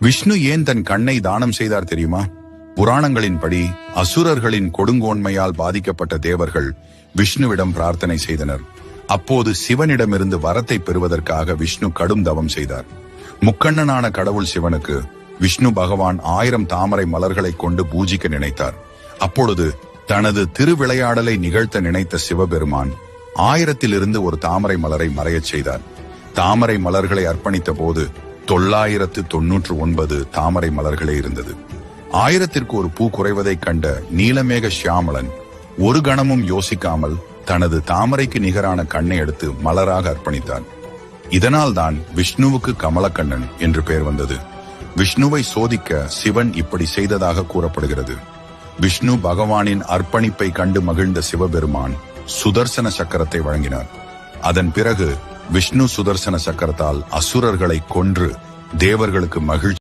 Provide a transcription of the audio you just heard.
விஷ்ணு ஏன் தன் கண்ணை தானம் செய்தார் தெரியுமா? புராணங்களின்படி அசுரர்களின் கொடுங்கோன்மையால் பாதிக்கப்பட்ட தேவர்கள் விஷ்ணுவிடம் பிரார்த்தனை செய்தனர். அப்போது சிவனிடமிருந்து வரத்தை பெறுவதற்காக விஷ்ணு கடும் தவம் செய்தார். முக்கண்ணனான கடவுள் சிவனுக்கு விஷ்ணு பகவான் 1000 தாமரை மலர்களை கொண்டு பூஜிக்க நினைத்தார். அப்பொழுது தனது திருவிளையாடலை நிகழ்த்த நினைத்த சிவபெருமான் 1000 ஒரு தாமரை மலரை மறையச் செய்தார். தாமரை மலர்களை அர்ப்பணித்த போது 999 தாமரை மலர்களே இருந்தது. 1000 ஒரு பூ குறைவதைக் கண்ட நீலமேக சியாமளன் ஒரு கணமும் யோசிக்காமல் தனது தாமரைக்கு நிகரான கண்ணை எடுத்து மலராக அர்ப்பணித்தார். இதனால்தான் விஷ்ணுவுக்கு கமலக்கண்ணன் என்று பெயர் வந்தது. விஷ்ணுவை சோதிக்க சிவன் இப்படி செய்ததாக கூறப்படுகிறது. விஷ்ணு பகவானின் அர்ப்பணிப்பை கண்டு மகிழ்ந்த சிவபெருமான் சுதர்சன சக்கரத்தை வழங்கினார். அதன் பிறகு விஷ்ணு சுதர்சன சக்கரத்தால் அசுரர்களை கொன்று தேவர்களுக்கு மகிழ்ச்சி